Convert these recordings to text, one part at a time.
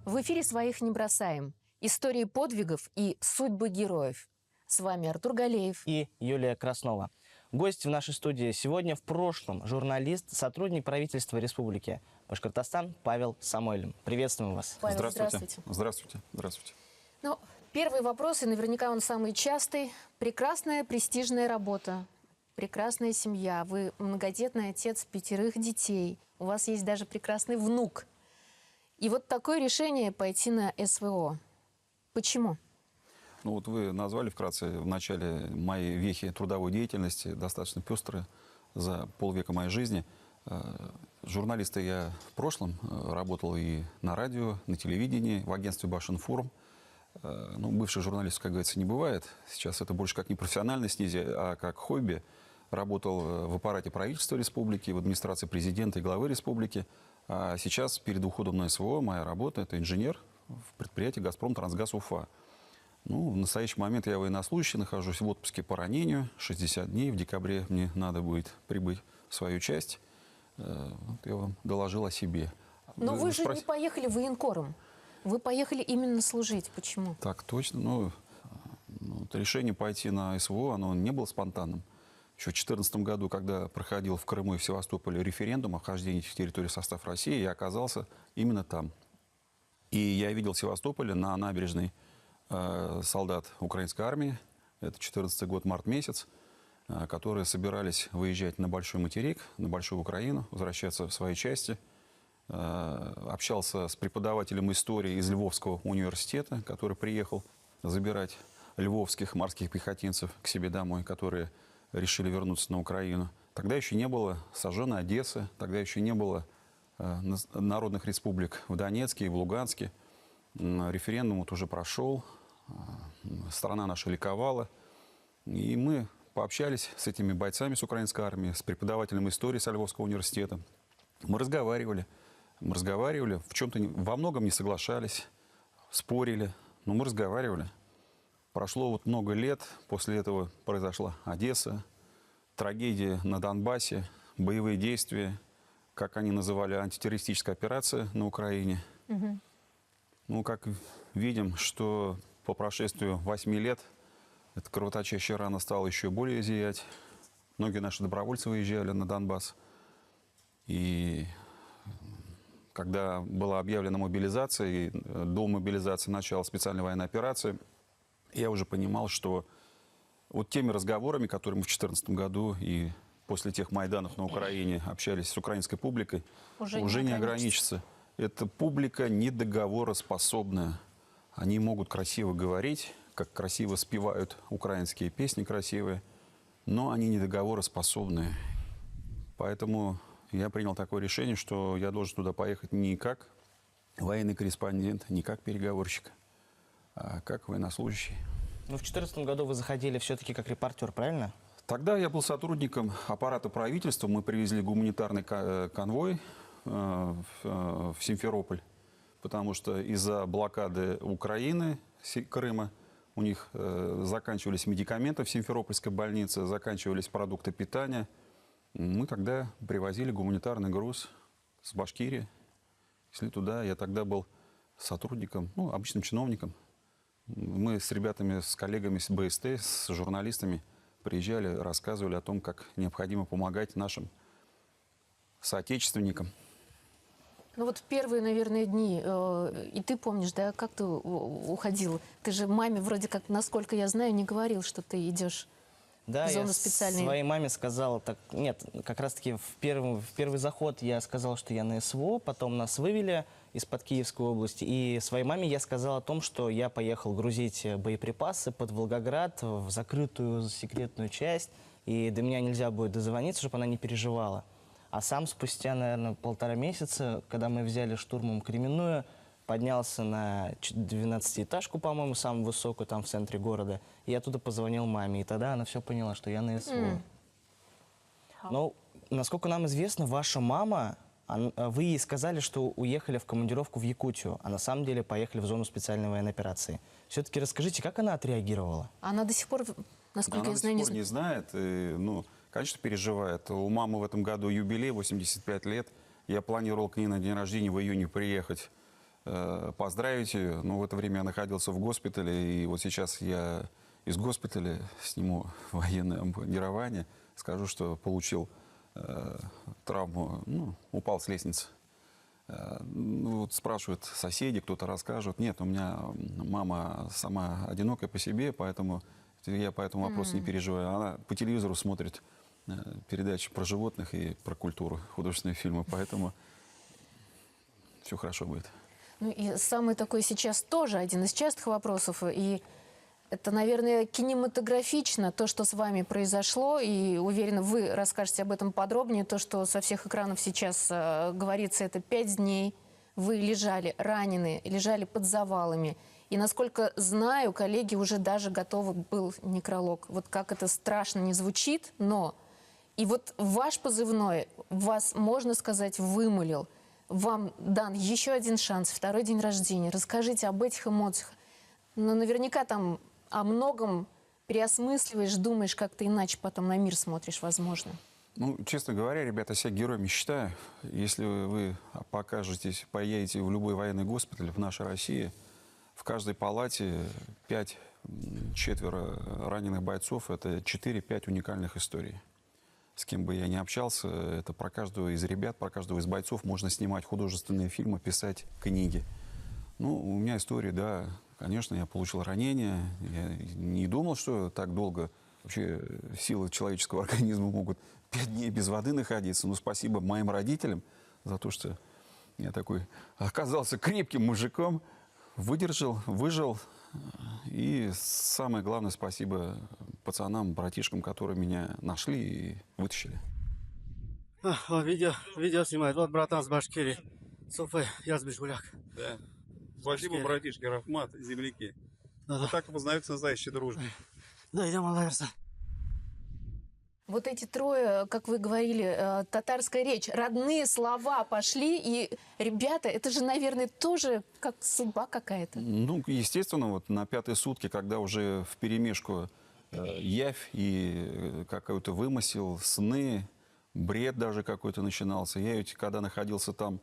В эфире «Своих не бросаем». Истории подвигов и судьбы героев. С вами Артур Галеев и Юлия Краснова. Гость в нашей студии сегодня, в прошлом, журналист, сотрудник правительства Республики Башкортостан Павел Самойлин. Приветствуем вас. Павел, здравствуйте. Здравствуйте. Здравствуйте. Ну, первый вопрос, и наверняка он самый частый. Прекрасная, престижная работа, прекрасная семья. Вы многодетный отец 5 детей. У вас есть даже прекрасный внук. И вот такое решение пойти на СВО. Почему? Ну вот вы назвали вкратце в начале моей вехи трудовой деятельности, достаточно пестрые за полвека моей жизни. Журналисты я в прошлом работал и на радио, на телевидении, в агентстве «Башинформ». Ну, бывших журналистов, как говорится, не бывает. Сейчас это больше как не профессиональная стезя, а как хобби. Работал в аппарате правительства республики, в администрации президента и главы республики. А сейчас, перед уходом на СВО, моя работа – это инженер в предприятии «Газпром-Трансгаз Уфа». Ну, в настоящий момент я военнослужащий, нахожусь в отпуске по ранению, 60 дней. В декабре мне надо будет прибыть в свою часть. Вот я вам доложил о себе. Но вы же не поехали военкором. Вы поехали именно служить. Почему? Так точно. Ну, решение пойти на СВО, оно не было спонтанным. Еще в 2014 году, когда проходил в Крыму и в Севастополе референдум о вхождении этих территорий в состав России, я оказался именно там. И я видел в Севастополе на набережной солдат украинской армии, это 14 год, март месяц, которые собирались выезжать на Большой материк, на Большую Украину, возвращаться в свои части. Общался с преподавателем истории из Львовского университета, который приехал забирать львовских морских пехотинцев к себе домой, которые решили вернуться на Украину. Тогда еще не было сожженной Одессы, тогда еще не было народных республик в Донецке и в Луганске. Референдум вот уже прошел, страна наша ликовала. И мы пообщались с этими бойцами с украинской армии, с преподавателем истории со Львовского университета. Мы разговаривали, в чем-то во многом не соглашались, спорили, но мы разговаривали. Прошло вот много лет, после этого произошла Одесса, трагедия на Донбассе, боевые действия, как они называли, антитеррористическая операция на Украине. Угу. Ну, как видим, что по прошествию 8 лет эта кровоточащая рана стала еще более зиять. Многие наши добровольцы выезжали на Донбасс. И когда была объявлена мобилизация, и до мобилизации начала специальная военная операция, я уже понимал, что вот теми разговорами, которыми в 2014 году и после тех майданов на Украине общались с украинской публикой, уже не ограничится. Эта публика недоговороспособная. Они могут красиво говорить, как красиво спевают украинские песни красивые, но они недоговороспособные. Поэтому я принял такое решение, что я должен туда поехать не как военный корреспондент, не как переговорщик, а как военнослужащий. Ну, в 2014 году вы заходили все-таки как репортер, правильно? Тогда я был сотрудником аппарата правительства. Мы привезли гуманитарный конвой в Симферополь, потому что из-за блокады Украины, Крыма, у них заканчивались медикаменты в Симферопольской больнице, заканчивались продукты питания. Мы тогда привозили гуманитарный груз с Башкирии. Шли туда. Я тогда был сотрудником, ну, обычным чиновником. Мы с ребятами, с коллегами с БСТ, с журналистами приезжали, рассказывали о том, как необходимо помогать нашим соотечественникам. Ну вот первые, наверное, дни, и ты помнишь, да, как ты уходил? Ты же маме вроде как, насколько я знаю, не говорил, что ты идешь в зону специальной. Да, я своей маме сказал, так, нет, как раз-таки в первый заход я сказал, что я на СВО, потом нас вывели из-под Киевской области, и своей маме я сказал о том, что я поехал грузить боеприпасы под Волгоград в закрытую секретную часть, и до меня нельзя будет дозвониться, чтобы она не переживала. А сам спустя, наверное, 1,5 месяца, когда мы взяли штурмом Кременную, поднялся на 12-этажку, по-моему, самую высокую, там в центре города, и я оттуда позвонил маме, и тогда она все поняла, что я на СВО. Но, насколько нам известно, ваша мама, вы ей сказали, что уехали в командировку в Якутию, а на самом деле поехали в зону специальной военной операции. Все-таки расскажите, как она отреагировала? Она до сих пор, насколько я знаю, она до сих пор не знает. И, ну, конечно, переживает. У мамы в этом году юбилей, 85 лет. Я планировал к ней на день рождения в июне приехать поздравить ее. Но в это время я находился в госпитале, и вот сейчас я из госпиталя сниму военное обмундирование, скажу, что получил травму, ну, упал с лестницы. Ну, вот спрашивают соседи, кто-то расскажет. Нет, у меня мама сама одинокая по себе, поэтому я по этому вопросу не переживаю. Она по телевизору смотрит передачи про животных и про культуру, художественные фильмы, поэтому все хорошо будет. Ну и самый такой сейчас тоже один из частых вопросов, и это, наверное, кинематографично, то, что с вами произошло, и уверена, вы расскажете об этом подробнее, то, что со всех экранов сейчас говорится, это 5 дней, вы лежали раненые, лежали под завалами, и, насколько знаю, коллеги уже даже готовы был некролог. Вот как это страшно не звучит, но и вот ваш позывной вас, можно сказать, вымолил. Вам дан еще один шанс, второй день рождения. Расскажите об этих эмоциях. Но наверняка там о многом переосмысливаешь, думаешь, как-то иначе потом на мир смотришь, возможно. Ну, честно говоря, ребята, себя героями считаю. Если вы покажетесь, поедете в любой военный госпиталь в нашей России, в каждой палате 5-4 раненых бойцов. Это 4-5 уникальных историй. С кем бы я ни общался, это про каждого из ребят, про каждого из бойцов можно снимать художественные фильмы, писать книги. Ну, у меня история, да, конечно, я получил ранение. Я не думал, что так долго вообще силы человеческого организма могут 5 дней без воды находиться. Но спасибо моим родителям за то, что я такой оказался крепким мужиком, выдержал, выжил. И самое главное, спасибо пацанам, братишкам, которые меня нашли и вытащили. Видео снимает. Вот братан с Башкирии. Софы, я Гуляк. Да. Спасибо, братишки, Рахмат, земляки. Да, Вот так и познаются настоящие дружбы. Да, идем, Аллахерса. Вот эти трое, как вы говорили, татарская речь, родные слова пошли, и, ребята, это же, наверное, тоже как судьба какая-то. Ну, естественно, вот на 5-е сутки, когда уже вперемешку явь и какой-то вымысел, сны, бред даже какой-то начинался. Я ведь, когда находился там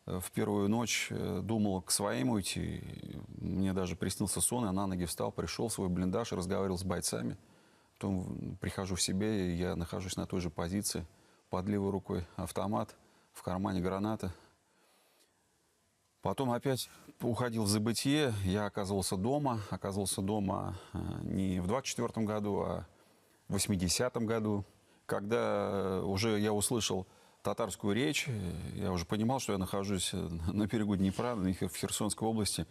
в первую ночь, думал к своим уйти. Мне даже приснился сон, я на ноги встал, пришел в свой блиндаж и разговаривал с бойцами. Потом прихожу в себя, и я нахожусь на той же позиции. Под левой рукой автомат, в кармане граната. Потом опять уходил в забытье. Я оказывался дома. Оказывался дома не в 24-м году, а в 80-м году. Когда уже я услышал татарскую речь, я уже понимал, что я нахожусь на берегу Днепра, в Херсонской области.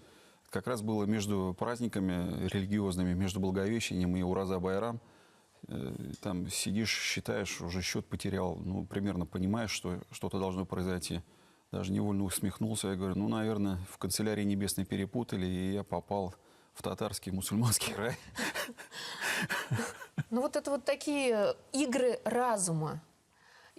Как раз было между праздниками религиозными, между Благовещением и Ураза-Байрам. Там сидишь, считаешь, уже счет потерял, ну, примерно понимаешь, что что-то должно произойти. Даже невольно усмехнулся. Я говорю, ну, наверное, в канцелярии небесной перепутали, и я попал в татарский мусульманский рай. Ну вот это вот такие игры разума.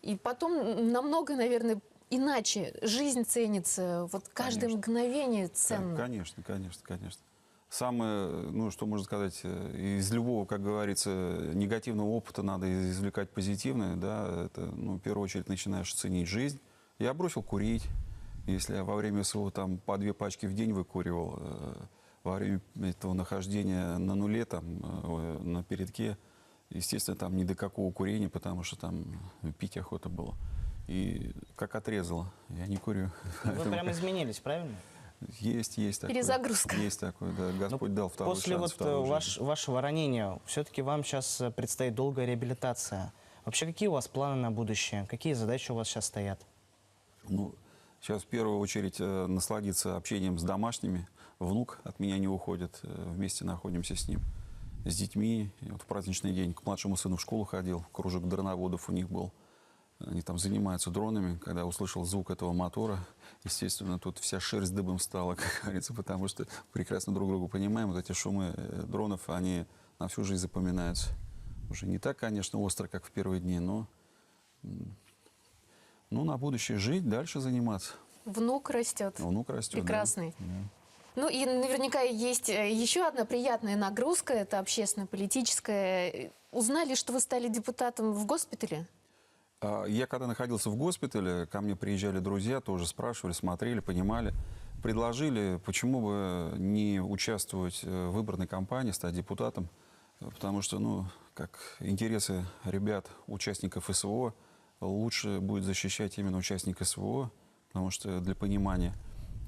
И потом намного, наверное, иначе жизнь ценится, вот каждое мгновение ценно. Конечно, конечно, конечно. Самое, ну, что можно сказать, из любого, как говорится, негативного опыта надо извлекать позитивное, да, это, ну, в первую очередь начинаешь ценить жизнь. Я бросил курить, если я во время своего там по 2 пачки в день выкуривал, во время этого нахождения на нуле, там, на передке, естественно, там ни до какого курения, потому что там пить охота было. И как отрезало, я не курю. Вы прям изменились, правильно? Есть такое. Перезагрузка. Есть такое, да. Господь дал второй После шанс, вторую жизнь. вашего ранения все-таки вам сейчас предстоит долгая реабилитация. Вообще, какие у вас планы на будущее? Какие задачи у вас сейчас стоят? Ну, сейчас в первую очередь насладиться общением с домашними. Внук от меня не уходит. Вместе находимся с ним, с детьми. И вот в праздничный день к младшему сыну в школу ходил. Кружок дроноводов у них был. Они там занимаются дронами. Когда услышал звук этого мотора, естественно, тут вся шерсть дыбом стала, как говорится, потому что прекрасно друг друга понимаем. Вот эти шумы дронов, они на всю жизнь запоминаются. Уже не так, конечно, остро, как в первые дни, но на будущее жить, дальше заниматься. Внук растет. Внук растет. Прекрасный. Да. Ну и наверняка есть еще одна приятная нагрузка, это общественно-политическая. Узнали, что вы стали депутатом в госпитале? Я когда находился в госпитале, ко мне приезжали друзья, тоже спрашивали, смотрели, понимали. предложили, почему бы не участвовать в выборной кампании, стать депутатом, потому что, ну, как интересы ребят, участников СВО, лучше будет защищать именно участник СВО, потому что для понимания.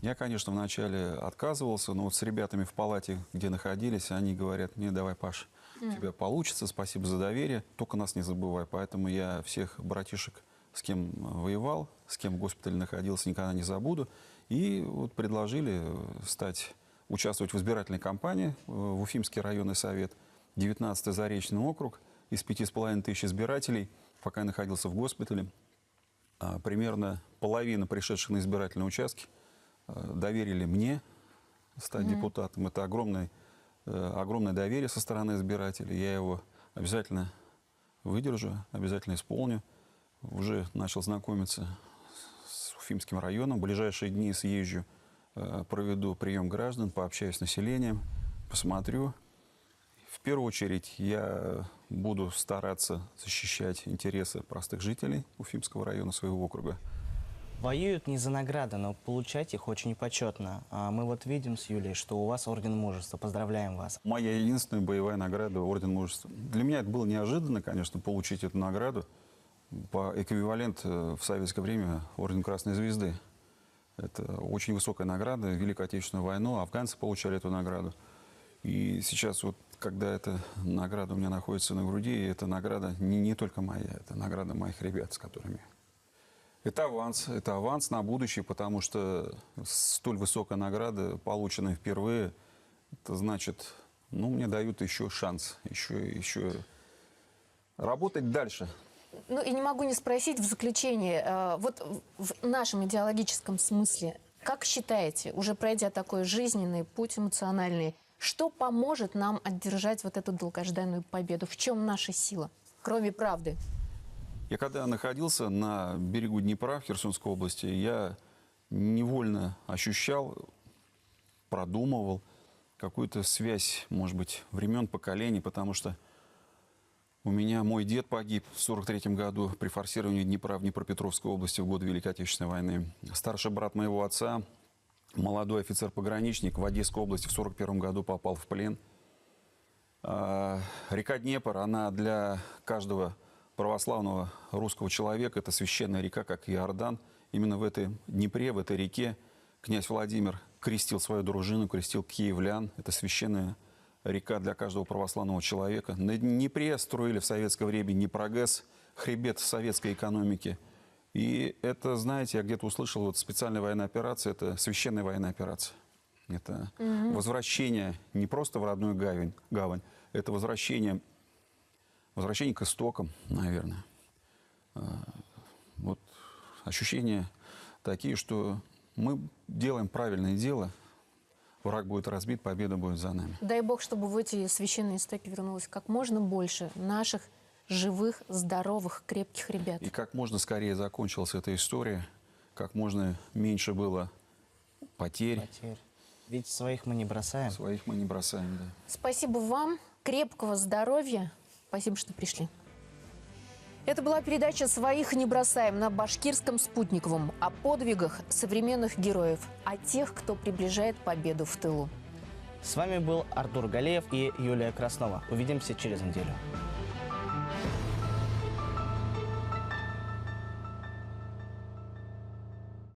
Я, конечно, вначале отказывался, но вот с ребятами в палате, где находились, они говорят: не, давай, Паш, у тебя получится, спасибо за доверие, только нас не забывай. Поэтому я всех братишек, с кем воевал, с кем в госпитале находился, никогда не забуду. И вот предложили участвовать в избирательной кампании в Уфимский районный совет, 19-й Заречный округ, из 5500 избирателей, пока я находился в госпитале. Примерно половина пришедших на избирательные участки доверили мне стать депутатом. Это огромное доверие со стороны избирателей. Я его обязательно выдержу, обязательно исполню. Уже начал знакомиться с Уфимским районом. В ближайшие дни съезжу, проведу прием граждан, пообщаюсь с населением, посмотрю. В первую очередь я буду стараться защищать интересы простых жителей Уфимского района, своего округа. Воюют не за награды, но получать их очень почетно. Мы вот видим с Юлей, что у вас Орден Мужества. Поздравляем вас. Моя единственная боевая награда — Орден Мужества. Для меня это было неожиданно, конечно, получить эту награду. По эквивалент в советское время Орден Красной Звезды. Это очень высокая награда. В Великую Отечественную войну афганцы получали эту награду. И сейчас вот, когда эта награда у меня находится на груди, эта награда не только моя, это награда моих ребят, с которыми... Это аванс на будущее, потому что столь высокая награда, полученная впервые, это значит, ну, мне дают еще шанс, еще работать дальше. Ну и не могу не спросить в заключение, вот в нашем идеологическом смысле, как считаете, уже пройдя такой жизненный путь эмоциональный, что поможет нам одержать вот эту долгожданную победу? В чем наша сила, кроме правды? Я когда находился на берегу Днепра в Херсонской области, я невольно ощущал, продумывал какую-то связь, может быть, времен, поколений, потому что у меня мой дед погиб в 1943 году при форсировании Днепра в Днепропетровской области в год Великой Отечественной войны. Старший брат моего отца, молодой офицер-пограничник, в Одесской области в 1941 году попал в плен. Река Днепр, она для каждого православного русского человека — это священная река, как Иордан. Именно в этой Днепре, в этой реке князь Владимир крестил свою дружину, крестил киевлян. Это священная река для каждого православного человека. На Днепре строили в советское время Днепрогэс, хребет советской экономики. И это, знаете, я где-то услышал, вот специальная военная операция — это священная военная операция. Это возвращение не просто в родную гавань, это возвращение к истокам, наверное. Вот ощущения такие, что мы делаем правильное дело, враг будет разбит, победа будет за нами. Дай Бог, чтобы в эти священные истоки вернулось как можно больше наших живых, здоровых, крепких ребят. И как можно скорее закончилась эта история, как можно меньше было потерь. Ведь своих мы не бросаем. Своих мы не бросаем, да. Спасибо вам, крепкого здоровья. Спасибо, что пришли. Это была передача «Своих не бросаем» на Башкирском спутниковом о подвигах современных героев, о тех, кто приближает победу в тылу. С вами был Артур Галеев и Юлия Краснова. Увидимся через неделю.